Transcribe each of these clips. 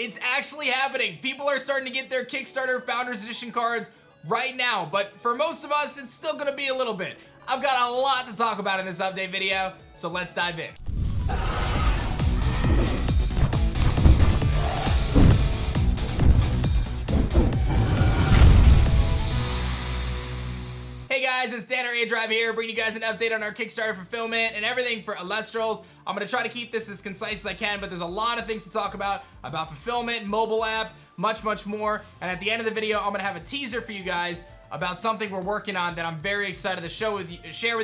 It's actually happening. People are starting to get their Kickstarter Founders Edition cards right now, but for most of us, it's still gonna be a little bit. I've got a lot to talk about in this update video, so let's dive in. Hey guys, it's Dan or aDrive here, bringing you guys an update on our Kickstarter fulfillment and everything for Elestrals. I'm gonna try to keep this as concise as I can, but there's a lot of things to talk about fulfillment, mobile app, much more. And at the end of the video, I'm gonna have a teaser for you guys about something we're working on that I'm very excited to share with you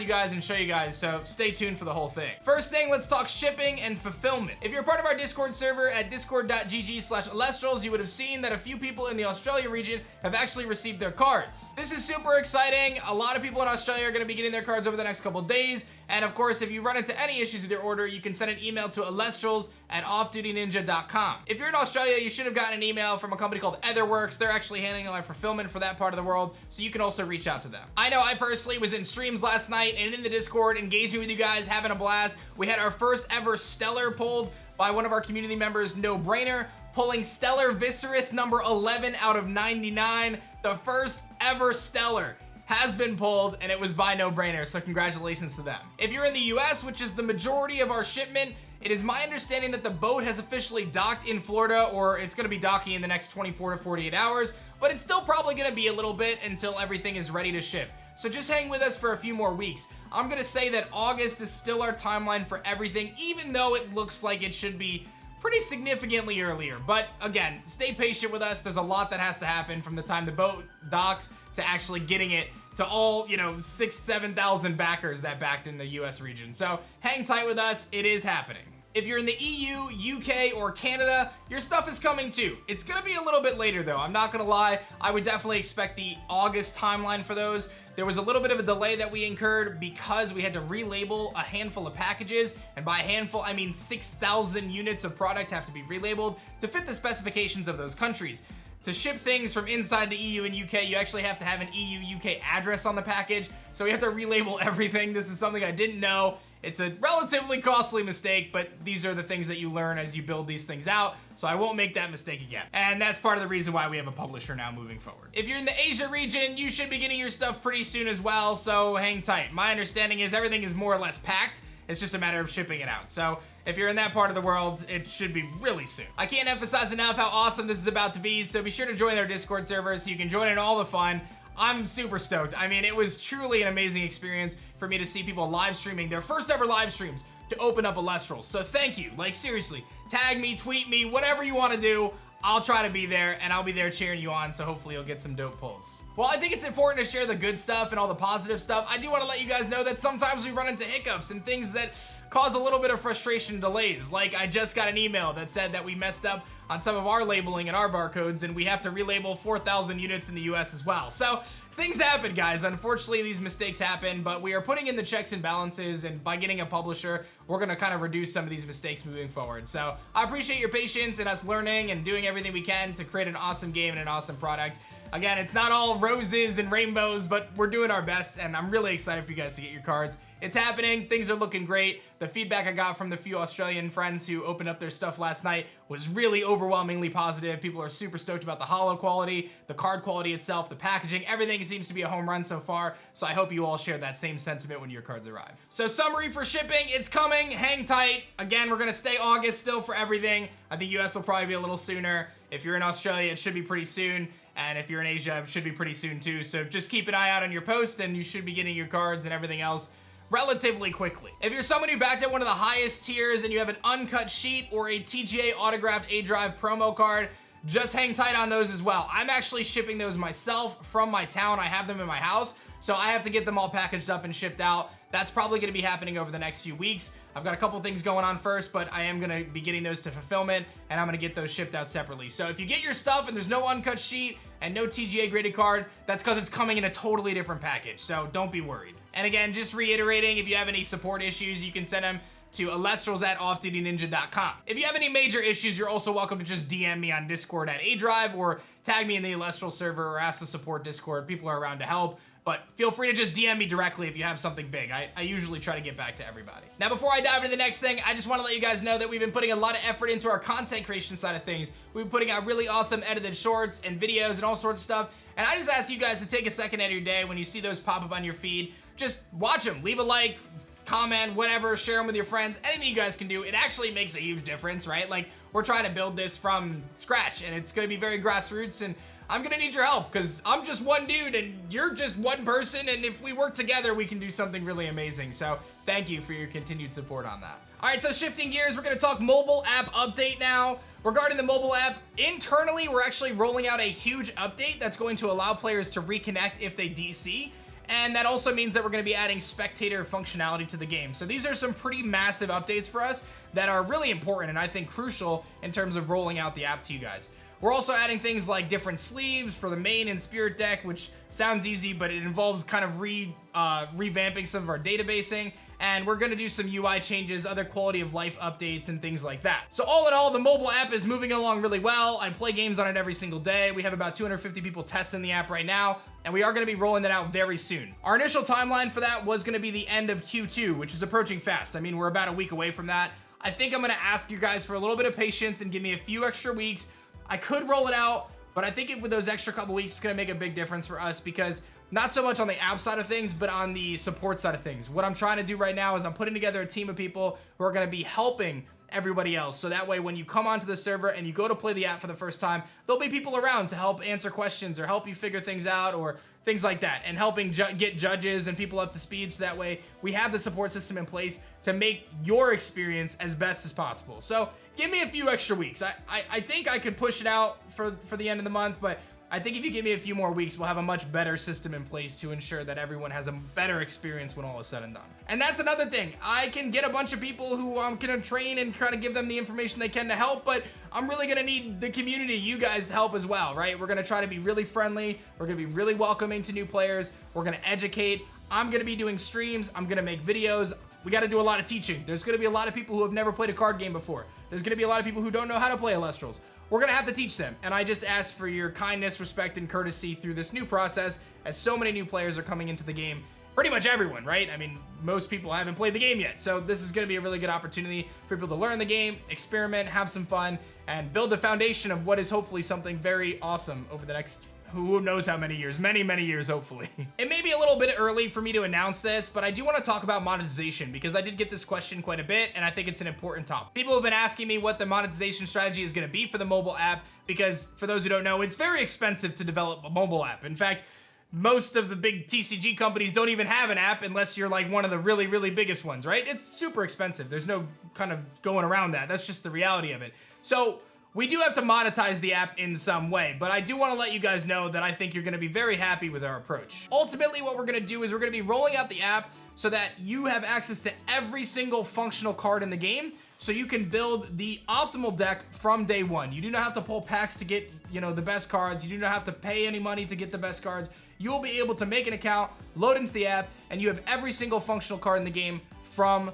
guys and show you guys, so stay tuned for the whole thing. First thing, let's talk shipping and fulfillment. If you're part of our Discord server at discord.gg/Elestrals, you would have seen that a few people in the Australia region have actually received their cards. This is super exciting. A lot of people in Australia are gonna be getting their cards over the next couple days, and of course, if you run into any issues with your order, you can send an email to elestrals@offdutyninja.com. If you're in Australia, you should have gotten an email from a company called Etherworks. They're actually handling our fulfillment for that part of the world, so you can also reach out to them. I know I personally was in streams last night and in the Discord engaging with you guys, having a blast. We had our first ever Stellar pulled by one of our community members, No Brainer, pulling Stellar Viserys number 11 out of 99. The first ever Stellar has been pulled, and it was by No Brainer, so congratulations to them. If you're in the US, which is the majority of our shipment, it is my understanding that the boat has officially docked in Florida, or it's gonna be docking in the next 24 to 48 hours, but it's still probably gonna be a little bit until everything is ready to ship. So just hang with us for a few more weeks. I'm gonna say that August is still our timeline for everything, even though it looks like it should be pretty significantly earlier. But again, stay patient with us. There's a lot that has to happen from the time the boat docks to actually getting it to all, 6,000-7,000 backers that backed in the US region. So hang tight with us, it is happening. If you're in the EU, UK, or Canada, your stuff is coming too. It's gonna be a little bit later though, I'm not gonna lie. I would definitely expect the August timeline for those. There was a little bit of a delay that we incurred because we had to relabel a handful of packages, and by a handful, I mean 6,000 units of product have to be relabeled to fit the specifications of those countries. To ship things from inside the EU and UK, you actually have to have an EU-UK address on the package, so we have to relabel everything. This is something I didn't know. It's a relatively costly mistake, but these are the things that you learn as you build these things out, so I won't make that mistake again. And that's part of the reason why we have a publisher now moving forward. If you're in the Asia region, you should be getting your stuff pretty soon as well, so hang tight. My understanding is everything is more or less packed. It's just a matter of shipping it out. So if you're in that part of the world, it should be really soon. I can't emphasize enough how awesome this is about to be, so be sure to join our Discord server so you can join in all the fun. I'm super stoked. I mean, it was truly an amazing experience for me to see people live streaming their first ever live streams to open up Elestrals. So thank you. Like, seriously, tag me, tweet me, whatever you want to do. I'll try to be there, and I'll be there cheering you on, so hopefully you'll get some dope pulls. While I think it's important to share the good stuff and all the positive stuff, I do want to let you guys know that sometimes we run into hiccups and things that cause a little bit of frustration and delays. Like, I just got an email that said that we messed up on some of our labeling and our barcodes, and we have to relabel 4,000 units in the US as well. So things happen, guys. Unfortunately, these mistakes happen, but we are putting in the checks and balances, and by getting a publisher, we're gonna kind of reduce some of these mistakes moving forward. So I appreciate your patience and us learning and doing everything we can to create an awesome game and an awesome product. Again, it's not all roses and rainbows, but we're doing our best, and I'm really excited for you guys to get your cards. It's happening, things are looking great. The feedback I got from the few Australian friends who opened up their stuff last night was really overwhelmingly positive. People are super stoked about the holo quality, the card quality itself, the packaging, everything seems to be a home run so far, so I hope you all share that same sentiment when your cards arrive. So summary for shipping, it's coming, hang tight. Again, we're gonna stay August still for everything. I think US will probably be a little sooner. If you're in Australia, it should be pretty soon. And if you're in Asia, it should be pretty soon too. So just keep an eye out on your post, and you should be getting your cards and everything else relatively quickly. If you're someone who backed at one of the highest tiers and you have an uncut sheet or a TGA autographed aDrive promo card, just hang tight on those as well. I'm actually shipping those myself from my town. I have them in my house, so I have to get them all packaged up and shipped out. That's probably gonna be happening over the next few weeks. I've got a couple things going on first, but I am gonna be getting those to fulfillment, and I'm gonna get those shipped out separately. So if you get your stuff and there's no uncut sheet and no TGA graded card, that's because it's coming in a totally different package, so don't be worried. And again, just reiterating, if you have any support issues, you can send them to elestrals@offdutyninja.com. If you have any major issues, you're also welcome to just DM me on Discord at aDrive, or tag me in the Elestrals server, or ask the support Discord. People are around to help. But feel free to just DM me directly if you have something big. I usually try to get back to everybody. Now, before I dive into the next thing, I just want to let you guys know that we've been putting a lot of effort into our content creation side of things. We've been putting out really awesome edited shorts and videos and all sorts of stuff. And I just ask you guys to take a second out of your day when you see those pop up on your feed. Just watch them, leave a like, comment, whatever, share them with your friends, anything you guys can do. It actually makes a huge difference, right? Like, we're trying to build this from scratch, and it's gonna be very grassroots, and I'm gonna need your help, because I'm just one dude, and you're just one person, and if we work together, we can do something really amazing. So, thank you for your continued support on that. All right, so shifting gears, we're gonna talk mobile app update now. Regarding the mobile app, internally, we're actually rolling out a huge update that's going to allow players to reconnect if they DC. And that also means that we're going to be adding spectator functionality to the game. So these are some pretty massive updates for us that are really important and I think crucial in terms of rolling out the app to you guys. We're also adding things like different sleeves for the main and spirit deck, which sounds easy, but it involves kind of revamping some of our databasing. And we're gonna do some UI changes, other quality of life updates, and things like that. So all in all, the mobile app is moving along really well. I play games on it every single day. We have about 250 people testing the app right now, and we are gonna be rolling that out very soon. Our initial timeline for that was gonna be the end of Q2, which is approaching fast. I mean, we're about a week away from that. I think I'm gonna ask you guys for a little bit of patience and give me a few extra weeks. I could roll it out, but I think with those extra couple weeks, it's gonna make a big difference for us because not so much on the app side of things, but on the support side of things. What I'm trying to do right now is I'm putting together a team of people who are gonna be helping everybody else. So that way, when you come onto the server and you go to play the app for the first time, there'll be people around to help answer questions or help you figure things out or things like that, and helping get judges and people up to speed. So that way, we have the support system in place to make your experience as best as possible. So give me a few extra weeks. I think I could push it out for the end of the month, but I think if you give me a few more weeks, we'll have a much better system in place to ensure that everyone has a better experience when all is said and done. And that's another thing. I can get a bunch of people who I'm gonna train and try to give them the information they can to help, but I'm really gonna need the community, you guys, to help as well, right? We're gonna try to be really friendly. We're gonna be really welcoming to new players. We're gonna educate. I'm gonna be doing streams. I'm gonna make videos. We gotta do a lot of teaching. There's gonna be a lot of people who have never played a card game before. There's gonna be a lot of people who don't know how to play Elestrals. We're gonna have to teach them, and I just ask for your kindness, respect, and courtesy through this new process, as so many new players are coming into the game. Pretty much everyone, right? I mean, most people haven't played the game yet, so this is gonna be a really good opportunity for people to learn the game, experiment, have some fun, and build the foundation of what is hopefully something very awesome over the next who knows how many years, many years, hopefully. It may be a little bit early for me to announce this, but I do want to talk about monetization because I did get this question quite a bit, and I think it's an important topic. People have been asking me what the monetization strategy is going to be for the mobile app because, for those who don't know, it's very expensive to develop a mobile app. In fact, most of the big TCG companies don't even have an app unless you're like one of the really biggest ones, right? It's super expensive. There's no kind of going around that. That's just the reality of it. So we do have to monetize the app in some way, but I do want to let you guys know that I think you're going to be very happy with our approach. Ultimately, what we're going to do is we're going to be rolling out the app so that you have access to every single functional card in the game, so you can build the optimal deck from day one. You do not have to pull packs to get, the best cards. You do not have to pay any money to get the best cards. You'll be able to make an account, load into the app, and you have every single functional card in the game from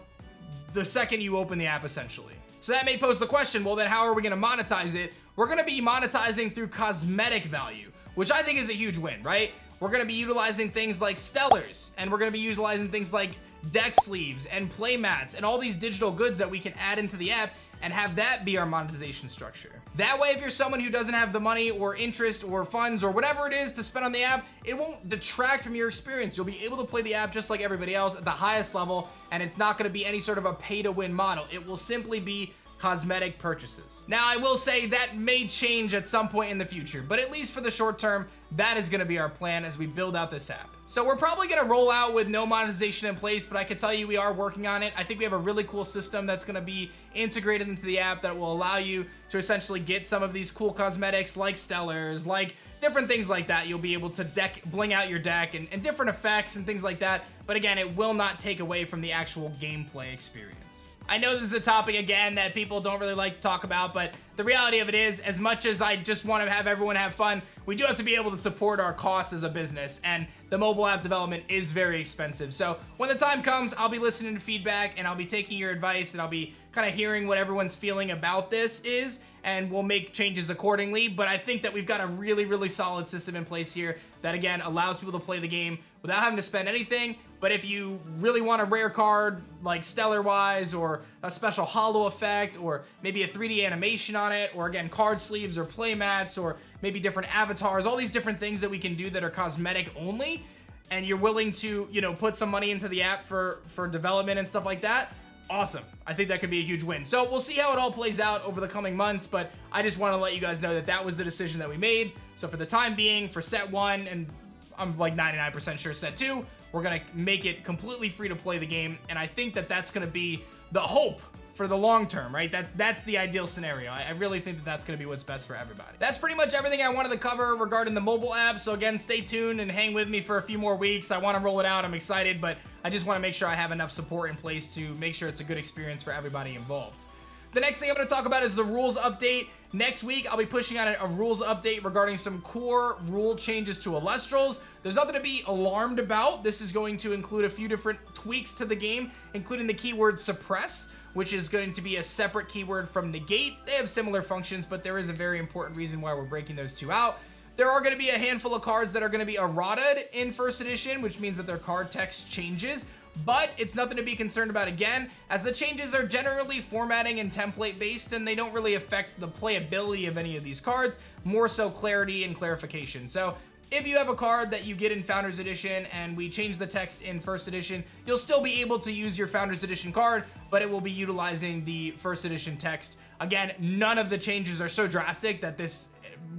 the second you open the app, essentially. So that may pose the question, well then how are we gonna monetize it? We're gonna be monetizing through cosmetic value, which I think is a huge win, right? We're gonna be utilizing things like stellars, and we're gonna be utilizing things like deck sleeves and play mats and all these digital goods that we can add into the app and have that be our monetization structure. That way, if you're someone who doesn't have the money or interest or funds or whatever it is to spend on the app, it won't detract from your experience. You'll be able to play the app just like everybody else at the highest level, and it's not gonna be any sort of a pay-to-win model. It will simply be cosmetic purchases. Now, I will say that may change at some point in the future, but at least for the short term, that is gonna be our plan as we build out this app. So we're probably gonna roll out with no monetization in place, but I can tell you we are working on it. I think we have a really cool system that's gonna be integrated into the app that will allow you to essentially get some of these cool cosmetics like stellars, like different things like that. You'll be able to bling out your deck and different effects and things like that. But again, it will not take away from the actual gameplay experience. I know this is a topic, again, that people don't really like to talk about, but the reality of it is, as much as I just want to have everyone have fun, we do have to be able to support our costs as a business, and the mobile app development is very expensive. So when the time comes, I'll be listening to feedback, and I'll be taking your advice, and I'll be kind of hearing what everyone's feeling about this is, and we'll make changes accordingly. But I think that we've got a really, really solid system in place here that, again, allows people to play the game without having to spend anything. But if you really want a rare card, like stellar-wise, or a special holo effect, or maybe a 3D animation on it, or again, card sleeves or play mats, or maybe different avatars, all these different things that we can do that are cosmetic only, and you're willing to, you know, put some money into the app for development and stuff like that, awesome. I think that could be a huge win. So we'll see how it all plays out over the coming months, but I just want to let you guys know that that was the decision that we made. So for the time being, for set 1, and I'm like 99% sure set 2, we're gonna make it completely free to play the game, and I think that that's gonna be the hope for the long term, right? That's the ideal scenario. I really think that that's gonna be what's best for everybody. That's pretty much everything I wanted to cover regarding the mobile app. So again, stay tuned and hang with me for a few more weeks. I want to roll it out. I'm excited, but I just want to make sure I have enough support in place to make sure it's a good experience for everybody involved. The next thing I'm going to talk about is the rules update. Next week, I'll be pushing out a rules update regarding some core rule changes to Elestrals. There's nothing to be alarmed about. This is going to include a few different tweaks to the game, including the keyword suppress, which is going to be a separate keyword from negate. They have similar functions, but there is a very important reason why we're breaking those two out. There are going to be a handful of cards that are going to be errated in first edition, which means that their card text changes. But it's nothing to be concerned about again, as the changes are generally formatting and template based, and they don't really affect the playability of any of these cards, more so clarity and clarification. So if you have a card that you get in Founders Edition and we change the text in First Edition, you'll still be able to use your Founders Edition card, but it will be utilizing the First Edition text. Again, none of the changes are so drastic that this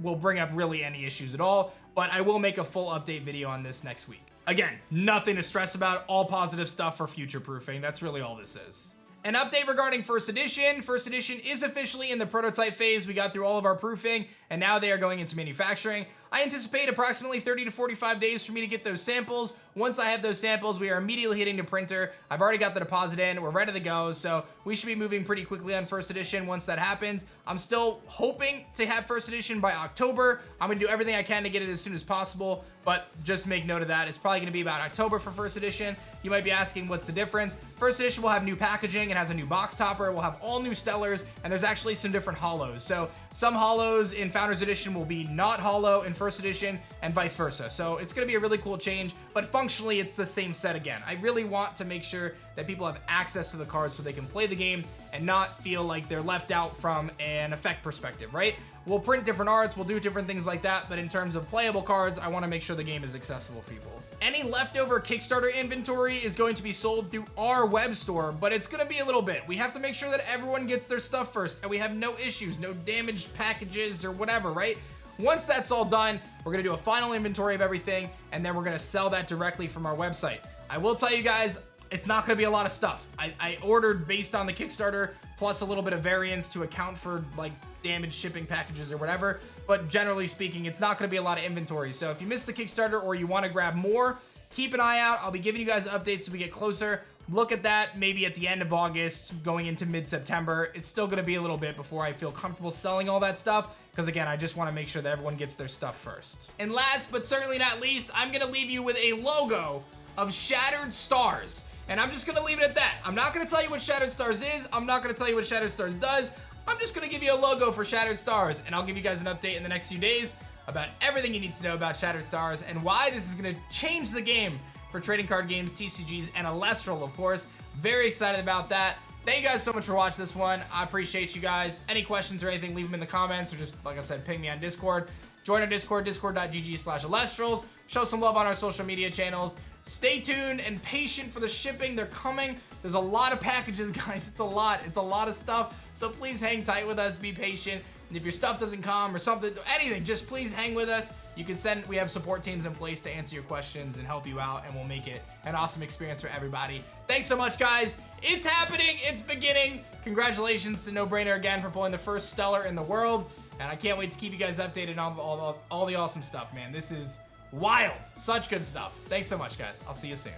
will bring up really any issues at all, but I will make a full update video on this next week. Again, nothing to stress about, all positive stuff for future proofing. That's really all this is. An update regarding First Edition. First Edition is officially in the prototype phase. We got through all of our proofing, and now they are going into manufacturing. I anticipate approximately 30 to 45 days for me to get those samples. Once I have those samples, we are immediately hitting the printer. I've already got the deposit in. We're ready to go, so we should be moving pretty quickly on First Edition once that happens. I'm still hoping to have First Edition by October. I'm going to do everything I can to get it as soon as possible, but just make note of that. It's probably going to be about October for First Edition. You might be asking, what's the difference? First Edition will have new packaging. It has a new box topper. We'll have all new stellars, and there's actually some different holos. So some holos in Founders Edition will be not holo in First Edition, and vice versa. So it's going to be a really cool change, but functionally it's the same set again. I really want to make sure that people have access to the cards so they can play the game and not feel like they're left out from an effect perspective, right? We'll print different arts, we'll do different things like that, but in terms of playable cards, I want to make sure the game is accessible for people. Any leftover Kickstarter inventory is going to be sold through our web store, but it's going to be a little bit. We have to make sure that everyone gets their stuff first, and we have no issues, no damaged packages or whatever, right? Once that's all done, we're going to do a final inventory of everything, and then we're going to sell that directly from our website. I will tell you guys, it's not going to be a lot of stuff. I ordered based on the Kickstarter, plus a little bit of variance to account for like damaged shipping packages or whatever, but generally speaking, it's not going to be a lot of inventory. So if you missed the Kickstarter or you want to grab more, keep an eye out. I'll be giving you guys updates as we get closer. Look at that maybe at the end of August, going into mid-September. It's still going to be a little bit before I feel comfortable selling all that stuff, because again, I just want to make sure that everyone gets their stuff first. And last but certainly not least, I'm going to leave you with a logo of Shattered Stars. And I'm just going to leave it at that. I'm not going to tell you what Shattered Stars is. I'm not going to tell you what Shattered Stars does. I'm just going to give you a logo for Shattered Stars, and I'll give you guys an update in the next few days about everything you need to know about Shattered Stars and why this is going to change the game for trading card games, TCGs, and Elestral, of course. Very excited about that. Thank you guys so much for watching this one. I appreciate you guys. Any questions or anything, leave them in the comments, or just, like I said, ping me on Discord. Join our Discord, discord.gg/Elestrals. Show some love on our social media channels. Stay tuned and patient for the shipping. They're coming. There's a lot of packages, guys. It's a lot. It's a lot of stuff. So please hang tight with us. Be patient. And if your stuff doesn't come or something, anything, just please hang with us. You can send, we have support teams in place to answer your questions and help you out, and we'll make it an awesome experience for everybody. Thanks so much, guys. It's happening. It's beginning. Congratulations to No Brainer again for pulling the first stellar in the world. And I can't wait to keep you guys updated on all the awesome stuff, man. This is wild. Such good stuff. Thanks so much, guys. I'll see you soon.